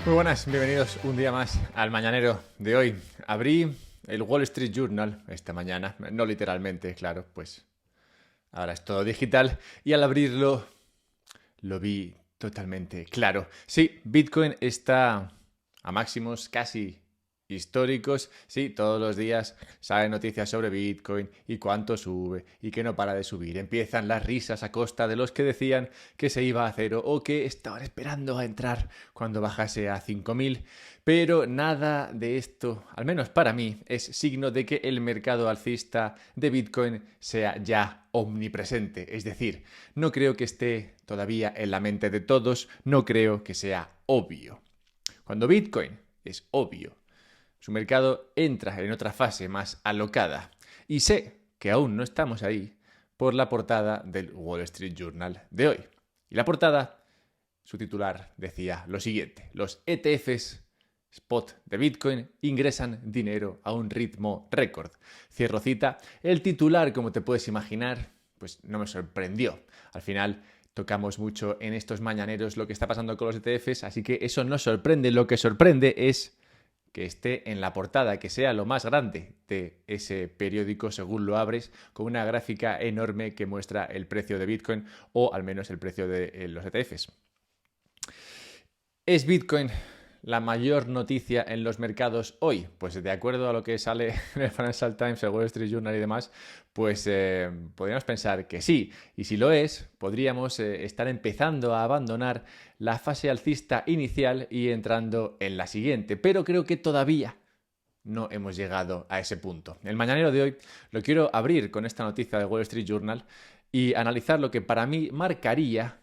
Muy buenas, bienvenidos un día más al Mañanero de hoy. Abrí el Wall Street Journal esta mañana, no literalmente, claro, pues ahora es todo digital, y al abrirlo lo vi totalmente claro. Sí, Bitcoin está a máximos casi históricos. Sí, todos los días salen noticias sobre Bitcoin y cuánto sube y que no para de subir. Empiezan las risas a costa de los que decían que se iba a cero o que estaban esperando a entrar cuando bajase a 5.000. Pero nada de esto, al menos para mí, es signo de que el mercado alcista de Bitcoin sea ya omnipresente. Es decir, no creo que esté todavía en la mente de todos, no creo que sea obvio. Cuando Bitcoin es obvio, su mercado entra en otra fase más alocada. Y sé que aún no estamos ahí por la portada del Wall Street Journal de hoy. Y la portada, su titular decía lo siguiente: los ETFs spot de Bitcoin ingresan dinero a un ritmo récord. Cierro cita. El titular, como te puedes imaginar, pues no me sorprendió. Al final tocamos mucho en estos mañaneros lo que está pasando con los ETFs, así que eso no sorprende. Lo que sorprende es que esté en la portada, que sea lo más grande de ese periódico según lo abres, con una gráfica enorme que muestra el precio de Bitcoin o al menos el precio de los ETFs. ¿Es Bitcoin la mayor noticia en los mercados hoy? Pues de acuerdo a lo que sale en el Financial Times, el Wall Street Journal y demás, pues podríamos pensar que sí. Y si lo es, podríamos estar empezando a abandonar la fase alcista inicial y entrando en la siguiente. Pero creo que todavía no hemos llegado a ese punto. El mañanero de hoy lo quiero abrir con esta noticia del Wall Street Journal y analizar lo que para mí marcaría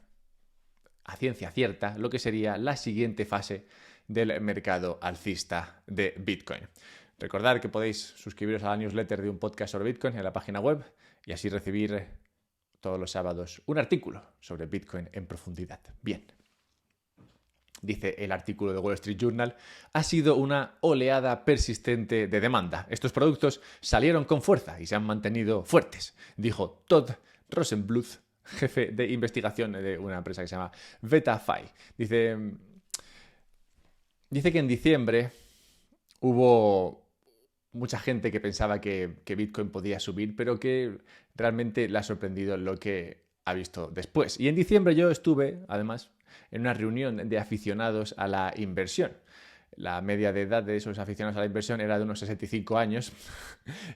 a ciencia cierta lo que sería la siguiente fase del mercado alcista de Bitcoin. Recordad que podéis suscribiros a la newsletter de un podcast sobre Bitcoin en la página web y así recibir todos los sábados un artículo sobre Bitcoin en profundidad. Bien. Dice el artículo de Wall Street Journal, ha sido una oleada persistente de demanda. Estos productos salieron con fuerza y se han mantenido fuertes, dijo Todd Rosenbluth, jefe de investigación de una empresa que se llama VetaFi. Dice que en diciembre hubo mucha gente que pensaba que Bitcoin podía subir, pero que realmente le ha sorprendido lo que ha visto después. Y en diciembre yo estuve, además, en una reunión de aficionados a la inversión. La media de edad de esos aficionados a la inversión era de unos 65 años.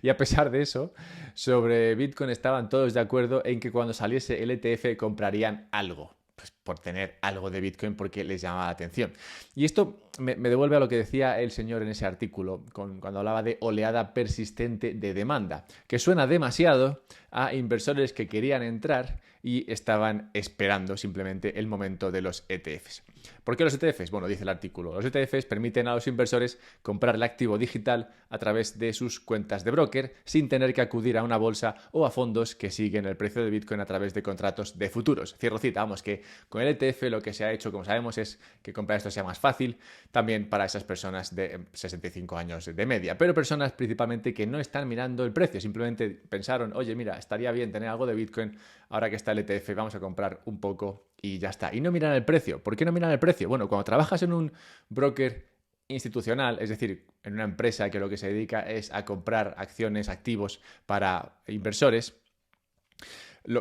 Y a pesar de eso, sobre Bitcoin estaban todos de acuerdo en que cuando saliese el ETF comprarían algo. Pues por tener algo de Bitcoin porque les llamaba la atención. Y esto me devuelve a lo que decía el señor en ese artículo, cuando hablaba de oleada persistente de demanda, que suena demasiado a inversores que querían entrar y estaban esperando simplemente el momento de los ETFs. ¿Por qué los ETFs? Bueno, dice el artículo, los ETFs permiten a los inversores comprar el activo digital a través de sus cuentas de broker sin tener que acudir a una bolsa o a fondos que siguen el precio de Bitcoin a través de contratos de futuros. Cierro cita, vamos, que con el ETF lo que se ha hecho, como sabemos, es que comprar esto sea más fácil, también para esas personas de 65 años de media, pero personas principalmente que no están mirando el precio, simplemente pensaron, oye, mira, estaría bien tener algo de Bitcoin, ahora que está el ETF vamos a comprar un poco y ya está. Y no miran el precio. ¿Por qué no miran el precio? Bueno, cuando trabajas en un broker institucional, es decir, en una empresa que lo que se dedica es a comprar acciones, activos para inversores,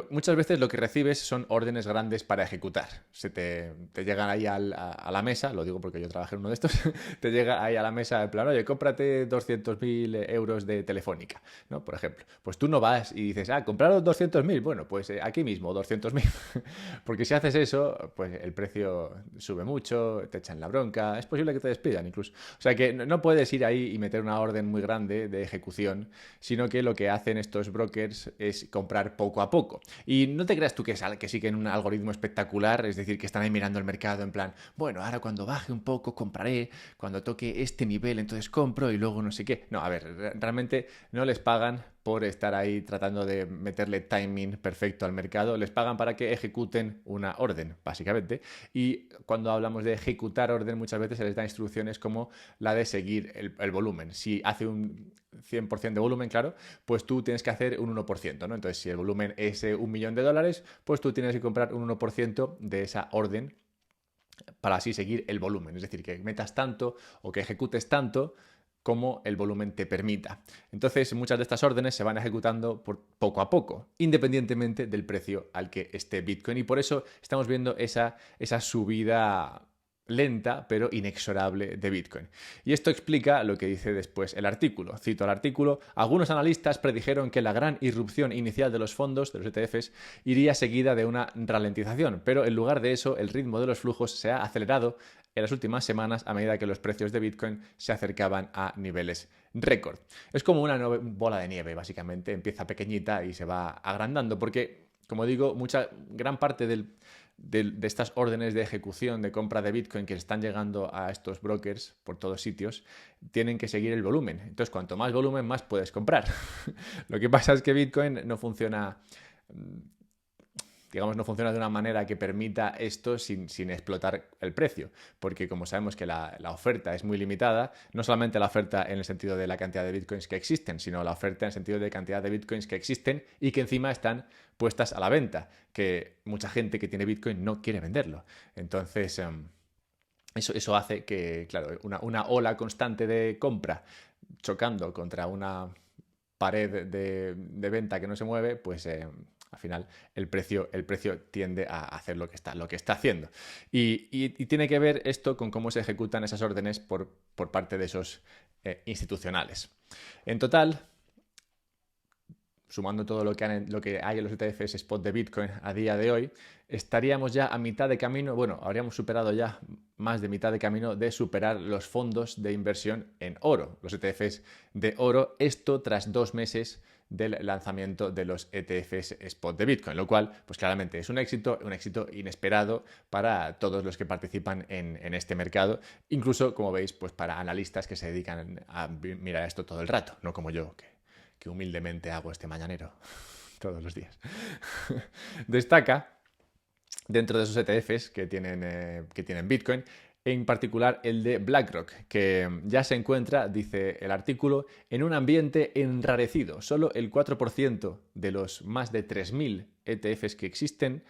muchas veces lo que recibes son órdenes grandes para ejecutar. Te llegan ahí a la mesa, lo digo porque yo trabajé en uno de estos, te llega ahí a la mesa el plan, oye, cómprate 200.000 euros de Telefónica, ¿no? Por ejemplo. Pues tú no vas y dices, compraros 200.000, bueno, pues aquí mismo 200.000. Porque si haces eso, pues el precio sube mucho, te echan la bronca, es posible que te despidan incluso. O sea que no puedes ir ahí y meter una orden muy grande de ejecución, sino que lo que hacen estos brokers es comprar poco a poco. Y no te creas tú que siguen un algoritmo espectacular, es decir, que están ahí mirando el mercado en plan, bueno, ahora cuando baje un poco compraré, cuando toque este nivel entonces compro y luego no sé qué. No, a ver, realmente no les pagan por estar ahí tratando de meterle timing perfecto al mercado, les pagan para que ejecuten una orden, básicamente. Y cuando hablamos de ejecutar orden, muchas veces se les da instrucciones como la de seguir el volumen. Si hace un 100% de volumen, claro, pues tú tienes que hacer un 1%, ¿no? Entonces, si el volumen es $1.000.000, pues tú tienes que comprar un 1% de esa orden para así seguir el volumen. Es decir, que metas tanto o que ejecutes tanto como el volumen te permita. Entonces, muchas de estas órdenes se van ejecutando poco a poco, independientemente del precio al que esté Bitcoin. Y por eso estamos viendo esa subida lenta pero inexorable de Bitcoin. Y esto explica lo que dice después el artículo. Cito el artículo: algunos analistas predijeron que la gran irrupción inicial de los fondos, de los ETFs, iría seguida de una ralentización, pero en lugar de eso, el ritmo de los flujos se ha acelerado en las últimas semanas a medida que los precios de Bitcoin se acercaban a niveles récord. Es como una bola de nieve, básicamente. Empieza pequeñita y se va agrandando, porque, como digo, gran parte de estas órdenes de ejecución de compra de Bitcoin que están llegando a estos brokers por todos sitios tienen que seguir el volumen. Entonces, cuanto más volumen, más puedes comprar. Lo que pasa es que Bitcoin no funciona, digamos, no funciona de una manera que permita esto sin explotar el precio, porque como sabemos que la oferta es muy limitada, no solamente la oferta en el sentido de la cantidad de bitcoins que existen, sino la oferta en el sentido de cantidad de bitcoins que existen y que encima están puestas a la venta, que mucha gente que tiene bitcoin no quiere venderlo. Entonces, eso hace que, claro, una ola constante de compra chocando contra una pared de venta que no se mueve, pues al final el precio tiende a hacer lo que está haciendo. Y tiene que ver esto con cómo se ejecutan esas órdenes por parte de esos institucionales. En total, sumando todo lo que hay en los ETFs spot de Bitcoin a día de hoy, estaríamos ya a mitad de camino, bueno, habríamos superado ya más de mitad de camino de superar los fondos de inversión en oro, los ETFs de oro, esto tras 2 meses del lanzamiento de los ETFs spot de Bitcoin, lo cual, pues claramente es un éxito inesperado para todos los que participan en este mercado, incluso, como veis, pues para analistas que se dedican a mirar esto todo el rato, no como yo, que humildemente hago este mañanero todos los días. Destaca, dentro de esos ETFs que tienen Bitcoin, en particular el de BlackRock, que ya se encuentra, dice el artículo, en un ambiente enrarecido. Solo el 4% de los más de 3.000 ETFs que existen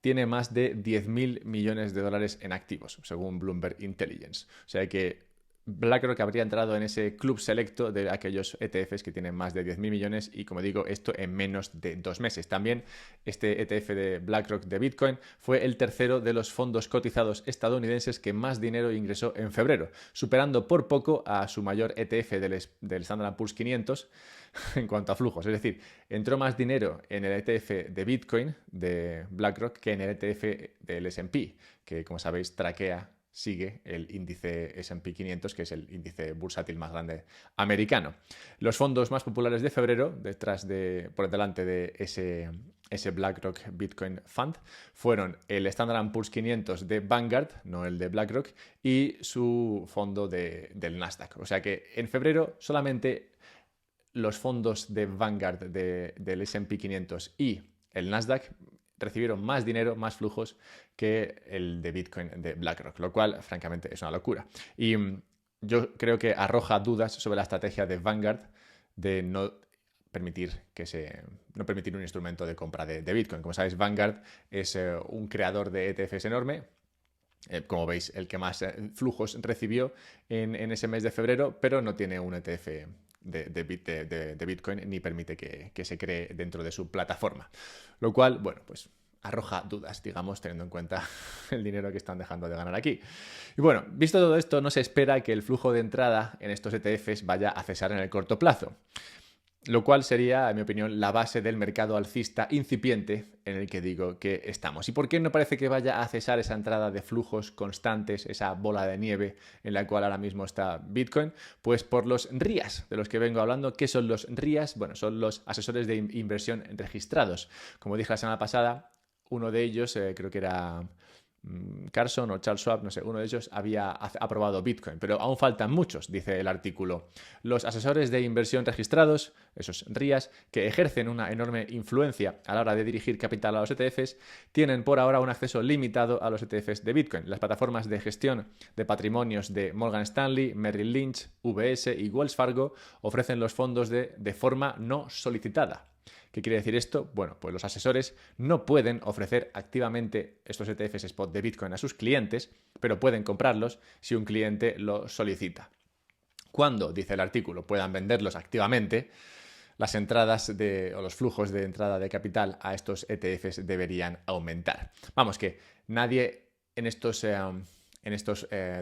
tiene más de 10.000 millones de dólares en activos, según Bloomberg Intelligence. O sea que BlackRock habría entrado en ese club selecto de aquellos ETFs que tienen más de 10.000 millones y, como digo, esto en menos de 2 meses. También este ETF de BlackRock de Bitcoin fue el tercero de los fondos cotizados estadounidenses que más dinero ingresó en febrero, superando por poco a su mayor ETF del Standard & Poor's 500 en cuanto a flujos. Es decir, entró más dinero en el ETF de Bitcoin de BlackRock que en el ETF del S&P, que, como sabéis, sigue el índice S&P 500, que es el índice bursátil más grande americano. Los fondos más populares de febrero, por delante de ese BlackRock Bitcoin Fund, fueron el Standard & Poor's 500 de Vanguard, no el de BlackRock, y su fondo del Nasdaq. O sea que en febrero solamente los fondos de Vanguard del S&P 500 y el Nasdaq recibieron más dinero, más flujos que el de Bitcoin de BlackRock, lo cual, francamente, es una locura. Y yo creo que arroja dudas sobre la estrategia de Vanguard de no permitir un instrumento de compra de Bitcoin. Como sabéis, Vanguard es un creador de ETFs enorme. Como veis, el que más flujos recibió en ese mes de febrero, pero no tiene un ETF de Bitcoin ni permite que se cree dentro de su plataforma. Lo cual, bueno, pues arroja dudas, digamos, teniendo en cuenta el dinero que están dejando de ganar aquí. Y bueno, visto todo esto, no se espera que el flujo de entrada en estos ETFs vaya a cesar en el corto plazo, lo cual sería, en mi opinión, la base del mercado alcista incipiente en el que digo que estamos. ¿Y por qué no parece que vaya a cesar esa entrada de flujos constantes, esa bola de nieve en la cual ahora mismo está Bitcoin? Pues por los RIAs de los que vengo hablando. ¿Qué son los RIAs? Bueno, son los asesores de inversión registrados. Como dije la semana pasada, uno de ellos, creo que era Carson o Charles Schwab, no sé, uno de ellos había aprobado Bitcoin, pero aún faltan muchos, dice el artículo. Los asesores de inversión registrados, esos RIAs, que ejercen una enorme influencia a la hora de dirigir capital a los ETFs, tienen por ahora un acceso limitado a los ETFs de Bitcoin. Las plataformas de gestión de patrimonios de Morgan Stanley, Merrill Lynch, UBS y Wells Fargo ofrecen los fondos de forma no solicitada. ¿Qué quiere decir esto? Bueno, pues los asesores no pueden ofrecer activamente estos ETFs spot de Bitcoin a sus clientes, pero pueden comprarlos si un cliente lo solicita. Cuando, dice el artículo, puedan venderlos activamente, las entradas o los flujos de entrada de capital a estos ETFs deberían aumentar. Vamos, que nadie en estos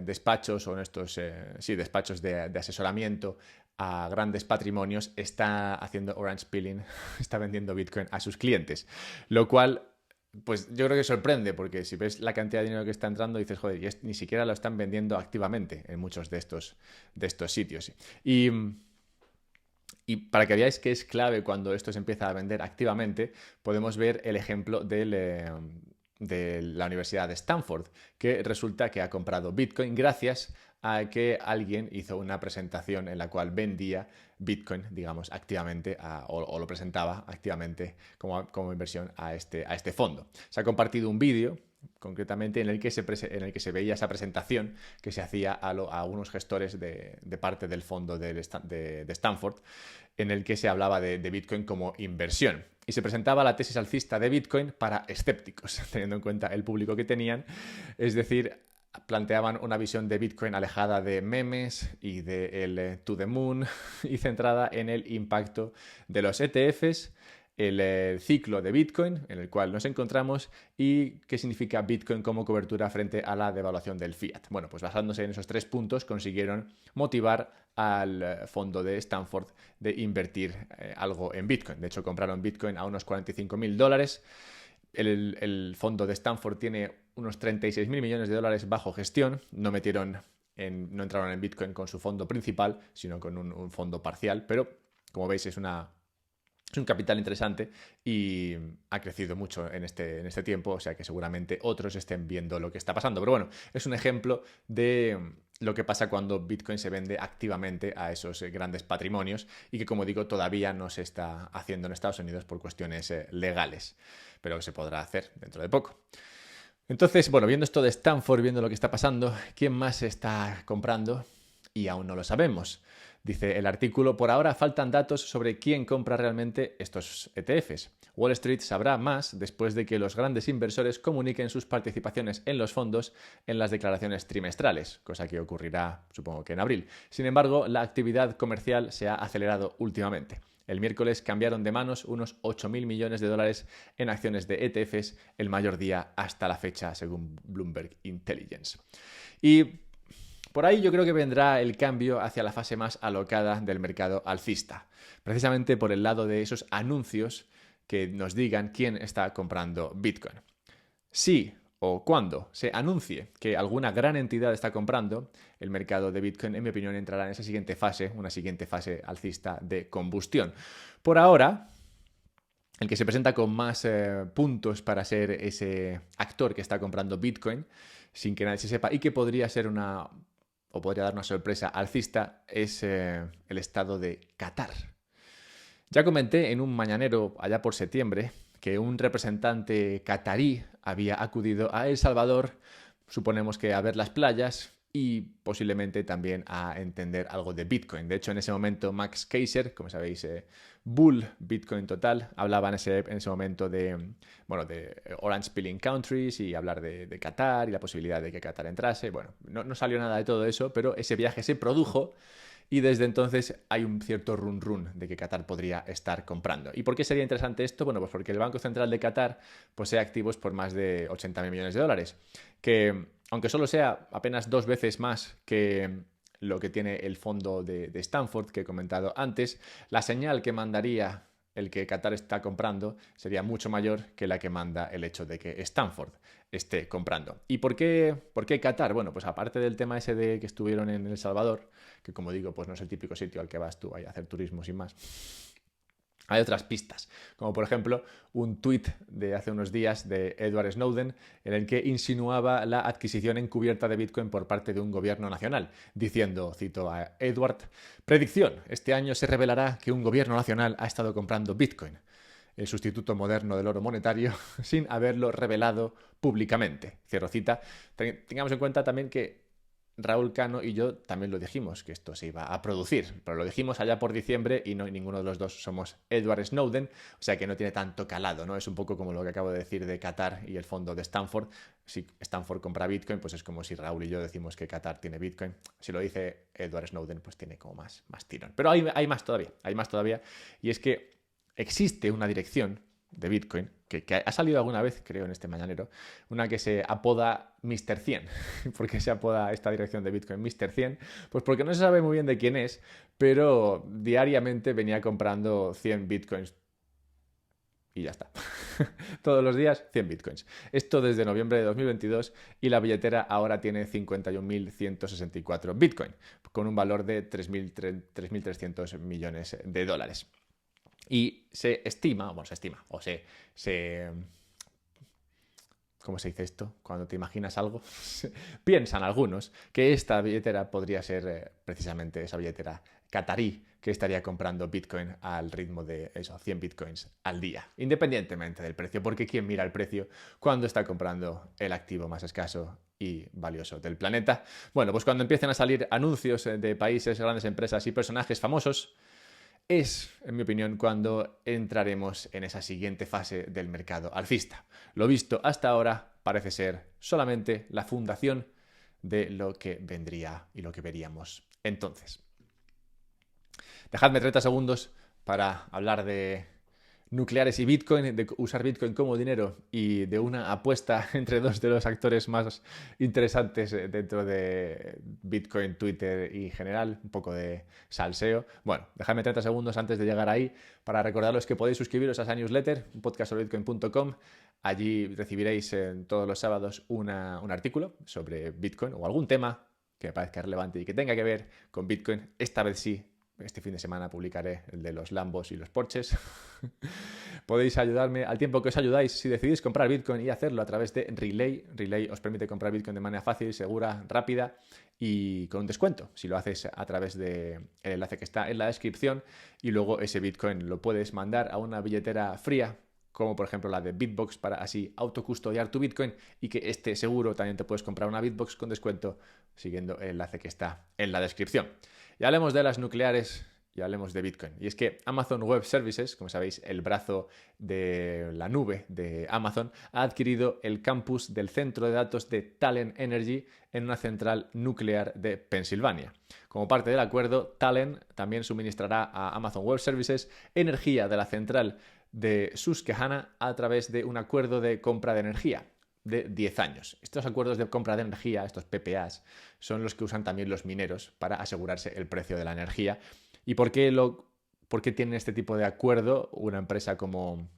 despachos o en estos despachos de asesoramiento a grandes patrimonios está haciendo orange pilling, está vendiendo Bitcoin a sus clientes, lo cual pues yo creo que sorprende, porque si ves la cantidad de dinero que está entrando dices, joder, y ni siquiera lo están vendiendo activamente en muchos de estos sitios. Y para que veáis que es clave cuando esto se empieza a vender activamente, podemos ver el ejemplo de la Universidad de Stanford, que resulta que ha comprado Bitcoin gracias a que alguien hizo una presentación en la cual vendía Bitcoin, digamos, activamente o lo presentaba activamente como inversión a este fondo. Se ha compartido un vídeo concretamente en el que se veía esa presentación que se hacía a unos gestores de parte del fondo de Stanford, en el que se hablaba de Bitcoin como inversión. Y se presentaba la tesis alcista de Bitcoin para escépticos, teniendo en cuenta el público que tenían. Es decir, planteaban una visión de Bitcoin alejada de memes y de el to the moon y centrada en el impacto de los ETFs, el ciclo de Bitcoin en el cual nos encontramos y qué significa Bitcoin como cobertura frente a la devaluación del fiat. Bueno, pues basándose en esos 3 puntos consiguieron motivar al fondo de Stanford de invertir algo en Bitcoin. De hecho, compraron Bitcoin a unos $45.000. El fondo de Stanford tiene unos 36.000 millones de dólares bajo gestión. No entraron en Bitcoin con su fondo principal, sino con un fondo parcial, pero como veis es un capital interesante y ha crecido mucho en este tiempo, o sea que seguramente otros estén viendo lo que está pasando. Pero bueno, es un ejemplo de lo que pasa cuando Bitcoin se vende activamente a esos grandes patrimonios y que, como digo, todavía no se está haciendo en Estados Unidos por cuestiones legales, pero que se podrá hacer dentro de poco. Entonces, bueno, viendo esto de Stanford, viendo lo que está pasando, ¿quién más se está comprando? Y aún no lo sabemos. Dice el artículo, por ahora faltan datos sobre quién compra realmente estos ETFs. Wall Street sabrá más después de que los grandes inversores comuniquen sus participaciones en los fondos en las declaraciones trimestrales, cosa que ocurrirá, supongo que en abril. Sin embargo, la actividad comercial se ha acelerado últimamente. El miércoles cambiaron de manos unos 8.000 millones de dólares en acciones de ETFs, el mayor día hasta la fecha, según Bloomberg Intelligence. Y por ahí yo creo que vendrá el cambio hacia la fase más alocada del mercado alcista, precisamente por el lado de esos anuncios que nos digan quién está comprando Bitcoin. Si o cuando se anuncie que alguna gran entidad está comprando, el mercado de Bitcoin, en mi opinión, entrará en esa siguiente fase, una siguiente fase alcista de combustión. Por ahora, el que se presenta con más puntos para ser ese actor que está comprando Bitcoin, sin que nadie se sepa, y que podría ser podría dar una sorpresa alcista, es el estado de Qatar. Ya comenté en un mañanero allá por septiembre que un representante qatarí había acudido a El Salvador, suponemos que a ver las playas y posiblemente también a entender algo de Bitcoin. De hecho, en ese momento Max Keiser, como sabéis, Bull Bitcoin Total, hablaba en ese momento de Orange Pilling Countries y hablar de Qatar y la posibilidad de que Qatar entrase. Bueno, no salió nada de todo eso, pero ese viaje se produjo y desde entonces hay un cierto run de que Qatar podría estar comprando. ¿Y por qué sería interesante esto? Bueno, pues porque el Banco Central de Qatar posee activos por más de 80.000 millones de dólares, que aunque solo sea apenas 2 veces más que lo que tiene el fondo de Stanford que he comentado antes, la señal que mandaría el que Qatar está comprando sería mucho mayor que la que manda el hecho de que Stanford esté comprando. ¿Y por qué Qatar? Bueno, pues aparte del tema ese de que estuvieron en El Salvador, que como digo, pues no es el típico sitio al que vas tú a hacer turismo sin más, hay otras pistas, como por ejemplo un tuit de hace unos días de Edward Snowden en el que insinuaba la adquisición encubierta de Bitcoin por parte de un gobierno nacional, diciendo, cito a Edward, predicción, este año se revelará que un gobierno nacional ha estado comprando Bitcoin, el sustituto moderno del oro monetario, sin haberlo revelado públicamente. Cierro cita. Tengamos en cuenta también que Raúl Cano y yo también lo dijimos, que esto se iba a producir, pero lo dijimos allá por diciembre y ninguno de los dos somos Edward Snowden, o sea que no tiene tanto calado, ¿no? Es un poco como lo que acabo de decir de Qatar y el fondo de Stanford. Si Stanford compra Bitcoin, pues es como si Raúl y yo decimos que Qatar tiene Bitcoin. Si lo dice Edward Snowden, pues tiene como más tirón. Pero hay más todavía, y es que existe una dirección de Bitcoin, que ha salido alguna vez, creo, en este mañanero, una que se apoda Mr. 100. ¿Por qué se apoda esta dirección de Bitcoin Mr. 100? Pues porque no se sabe muy bien de quién es, pero diariamente venía comprando 100 Bitcoins y ya está. Todos los días 100 Bitcoins. Esto desde noviembre de 2022 y la billetera ahora tiene 51.164 Bitcoin, con un valor de 3.300 millones de dólares. Y se estima, ¿cómo se dice esto? Cuando te imaginas algo. Piensan algunos que esta billetera podría ser precisamente esa billetera catarí que estaría comprando Bitcoin al ritmo de 100 Bitcoins al día, independientemente del precio, porque ¿quién mira el precio cuando está comprando el activo más escaso y valioso del planeta? Bueno, pues cuando empiecen a salir anuncios de países, grandes empresas y personajes famosos, es, en mi opinión, cuando entraremos en esa siguiente fase del mercado alcista. Lo visto hasta ahora parece ser solamente la fundación de lo que vendría y lo que veríamos entonces. Dejadme 30 segundos para hablar de nucleares y Bitcoin, de usar Bitcoin como dinero y de una apuesta entre dos de los actores más interesantes dentro de Bitcoin, Twitter y general, un poco de salseo. Bueno, dejadme 30 segundos antes de llegar ahí para recordaros que podéis suscribiros a esa newsletter, podcastsobrebitcoin.com. Allí recibiréis todos los sábados un artículo sobre Bitcoin o algún tema que me parezca relevante y que tenga que ver con Bitcoin. Esta vez sí. Este fin de semana publicaré el de los Lambos y los Porsches. Podéis ayudarme al tiempo que os ayudáis si decidís comprar Bitcoin y hacerlo a través de Relay. Relay os permite comprar Bitcoin de manera fácil, segura, rápida y con un descuento si lo haces a través del enlace que está en la descripción, y luego ese Bitcoin lo puedes mandar a una billetera fría, como por ejemplo la de Bitbox, para así autocustodiar tu Bitcoin y que esté seguro. También te puedes comprar una Bitbox con descuento siguiendo el enlace que está en la descripción. Y hablemos de las nucleares y hablemos de Bitcoin. Y es que Amazon Web Services, como sabéis, el brazo de la nube de Amazon, ha adquirido el campus del centro de datos de Talen Energy en una central nuclear de Pensilvania. Como parte del acuerdo, Talen también suministrará a Amazon Web Services energía de la central de Susquehanna a través de un acuerdo de compra de energía de 10 años. Estos acuerdos de compra de energía, estos PPAs, son los que usan también los mineros para asegurarse el precio de la energía. ¿Y por qué tienen este tipo de acuerdo una empresa como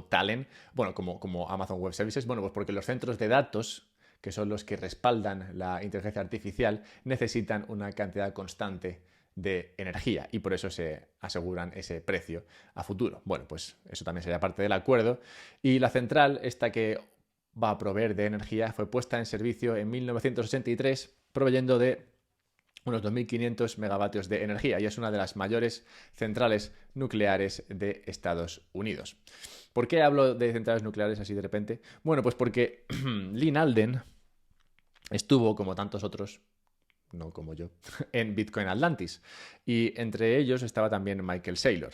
Talen? Bueno, como Amazon Web Services. Bueno, pues porque los centros de datos, que son los que respaldan la inteligencia artificial, necesitan una cantidad constante de energía y por eso se aseguran ese precio a futuro. Bueno, pues eso también sería parte del acuerdo. Y la central, esta que va a proveer de energía, fue puesta en servicio en 1983, proveyendo de unos 2.500 megavatios de energía, y es una de las mayores centrales nucleares de Estados Unidos. ¿Por qué hablo de centrales nucleares así de repente? Bueno, pues porque Lyn Alden estuvo, como tantos otros, no como yo, en Bitcoin Atlantis. Y entre ellos estaba también Michael Saylor.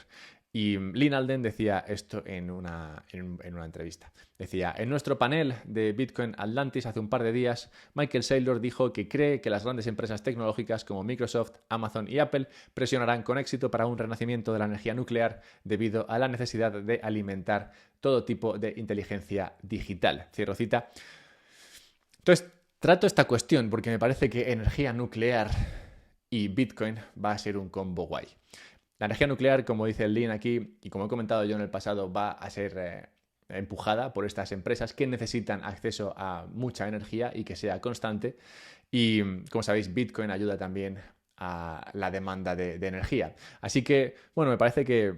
Y Lyn Alden decía esto en una entrevista. Decía: en nuestro panel de Bitcoin Atlantis hace un par de días, Michael Saylor dijo que cree que las grandes empresas tecnológicas como Microsoft, Amazon y Apple presionarán con éxito para un renacimiento de la energía nuclear debido a la necesidad de alimentar todo tipo de inteligencia digital. Cierro cita. Entonces, trato esta cuestión porque me parece que energía nuclear y Bitcoin va a ser un combo guay. La energía nuclear, como dice el Lyn aquí, y como he comentado yo en el pasado, va a ser empujada por estas empresas que necesitan acceso a mucha energía y que sea constante. Y, como sabéis, Bitcoin ayuda también a la demanda de energía. Así que, bueno, me parece que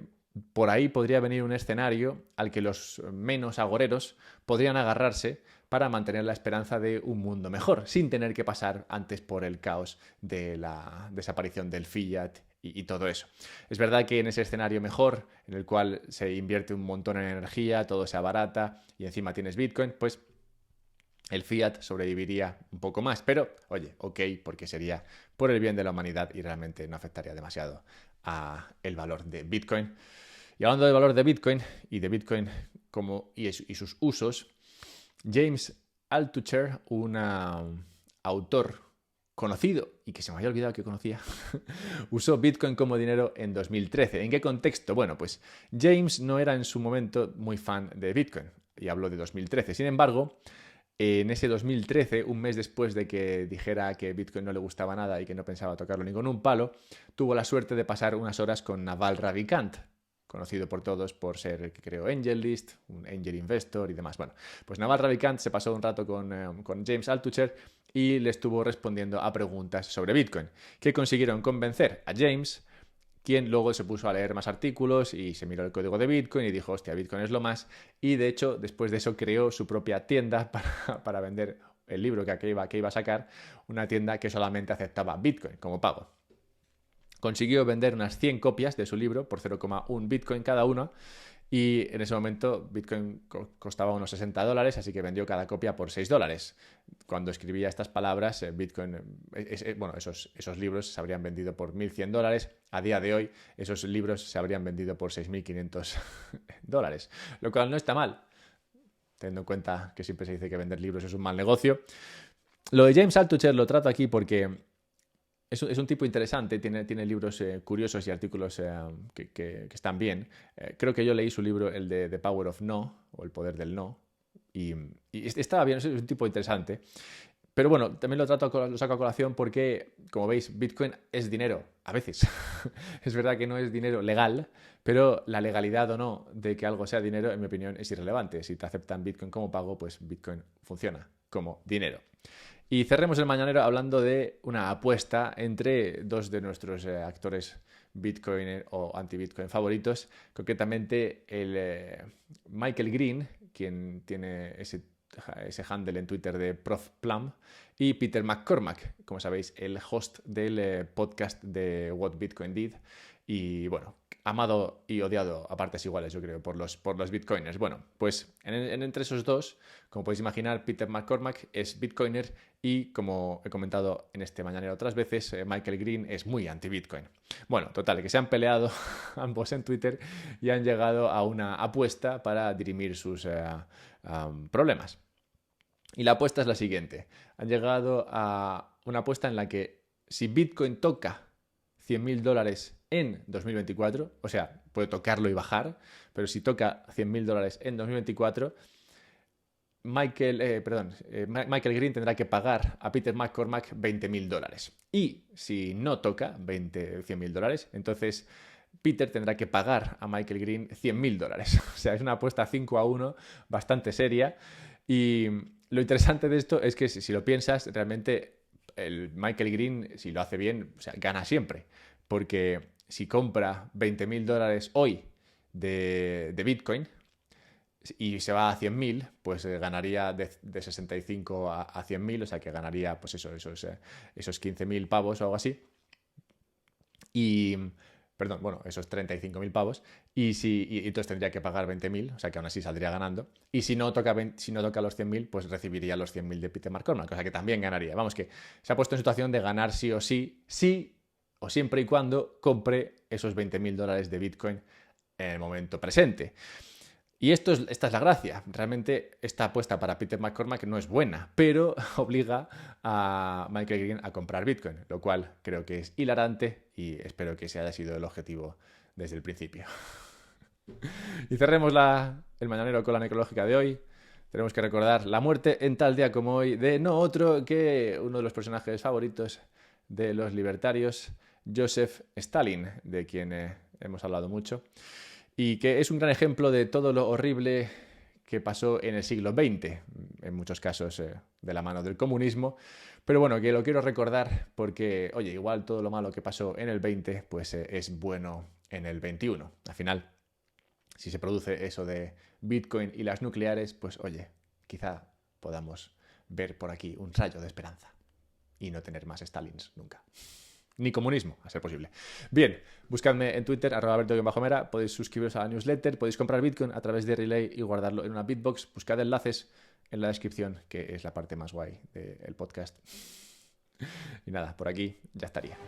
por ahí podría venir un escenario al que los menos agoreros podrían agarrarse para mantener la esperanza de un mundo mejor, sin tener que pasar antes por el caos de la desaparición del fiat y todo eso. Es verdad que en ese escenario mejor, en el cual se invierte un montón en energía, todo se abarata y encima tienes Bitcoin, pues el fiat sobreviviría un poco más, pero oye, ok, porque sería por el bien de la humanidad y realmente no afectaría demasiado a el valor de Bitcoin. Y hablando del valor de Bitcoin y de Bitcoin y sus usos, James Altucher, un autor conocido y que se me había olvidado que conocía, usó Bitcoin como dinero en 2013. ¿En qué contexto? Bueno, pues James no era en su momento muy fan de Bitcoin y habló de 2013. Sin embargo, en ese 2013, un mes después de que dijera que Bitcoin no le gustaba nada y que no pensaba tocarlo ni con un palo, tuvo la suerte de pasar unas horas con Naval Ravikant, conocido por todos por ser el que creó AngelList, un angel investor y demás. Bueno, pues Naval Ravikant se pasó un rato con James Altucher y le estuvo respondiendo a preguntas sobre Bitcoin, que consiguieron convencer a James, quien luego se puso a leer más artículos y se miró el código de Bitcoin y dijo, hostia, Bitcoin es lo más. Y de hecho, después de eso creó su propia tienda para vender el libro que iba a sacar, una tienda que solamente aceptaba Bitcoin como pago. Consiguió vender unas 100 copias de su libro por 0,1 Bitcoin cada uno. Y en ese momento Bitcoin costaba unos $60, así que vendió cada copia por $6. Cuando escribía estas palabras, Bitcoin, bueno, esos libros se habrían vendido por $1.100. A día de hoy, esos libros se habrían vendido por $6.500, lo cual no está mal, teniendo en cuenta que siempre se dice que vender libros es un mal negocio. Lo de James Altucher lo trato aquí porque es un tipo interesante, tiene libros curiosos y artículos que están bien. Creo que yo leí su libro, el de The Power of No, o El Poder del No, y estaba bien, es un tipo interesante. Pero bueno, también lo saco a colación porque, como veis, Bitcoin es dinero, a veces. Es verdad que no es dinero legal, pero la legalidad o no de que algo sea dinero, en mi opinión, es irrelevante. Si te aceptan Bitcoin como pago, pues Bitcoin funciona como dinero. Y cerremos el mañanero hablando de una apuesta entre dos de nuestros actores Bitcoin o anti-Bitcoin favoritos, concretamente el Michael Green, quien tiene ese handle en Twitter de Prof. Plum, y Peter McCormack, como sabéis, el host del podcast de What Bitcoin Did. Y bueno, amado y odiado a partes iguales, yo creo, por los bitcoiners. Bueno, pues entre esos dos, como podéis imaginar, Peter McCormack es bitcoiner y, como he comentado en este mañanero otras veces, Michael Green es muy anti-Bitcoin. Bueno, total, que se han peleado ambos en Twitter y han llegado a una apuesta para dirimir sus problemas. Y la apuesta es la siguiente. Han llegado a una apuesta en la que si Bitcoin toca $100.000 en 2024, o sea, puede tocarlo y bajar, pero si toca $100.000 en 2024, Michael Green tendrá que pagar a Peter McCormack $20.000. Y si no toca $100.000, entonces Peter tendrá que pagar a Michael Green $100.000. O sea, es una apuesta 5-1 bastante seria. Y lo interesante de esto es que si lo piensas, realmente el Michael Green, si lo hace bien, o sea, gana siempre. Porque si compra $20.000 hoy de Bitcoin y se va a 100.000, pues ganaría de 65 a 100.000, o sea que ganaría pues esos 15.000 pavos o algo así. Y, perdón, bueno, esos 35.000 pavos. Y entonces tendría que pagar 20.000, o sea que aún así saldría ganando. Y si no toca los 100.000, pues recibiría los 100.000 de Peter McCormack, o sea que también ganaría. Vamos, que se ha puesto en situación de ganar sí o sí, o siempre y cuando compre esos $20.000 de Bitcoin en el momento presente. Y esta es la gracia. Realmente esta apuesta para Peter McCormack no es buena, pero obliga a Michael Green a comprar Bitcoin, lo cual creo que es hilarante y espero que ese haya sido el objetivo desde el principio. Y cerremos el mañanero con la necrológica de hoy. Tenemos que recordar la muerte en tal día como hoy de no otro que uno de los personajes favoritos de los libertarios, Joseph Stalin, de quien hemos hablado mucho, y que es un gran ejemplo de todo lo horrible que pasó en el siglo XX, en muchos casos de la mano del comunismo, pero bueno, que lo quiero recordar porque, oye, igual todo lo malo que pasó en el 20, pues es bueno en el 21. Al final, si se produce eso de Bitcoin y las nucleares, pues oye, quizá podamos ver por aquí un rayo de esperanza y no tener más Stalins nunca. Ni comunismo, a ser posible. Bien, buscadme en Twitter, @alberto_mera, podéis suscribiros a la newsletter, podéis comprar Bitcoin a través de Relay y guardarlo en una Bitbox. Buscad enlaces en la descripción, que es la parte más guay del podcast. Y nada, por aquí ya estaría.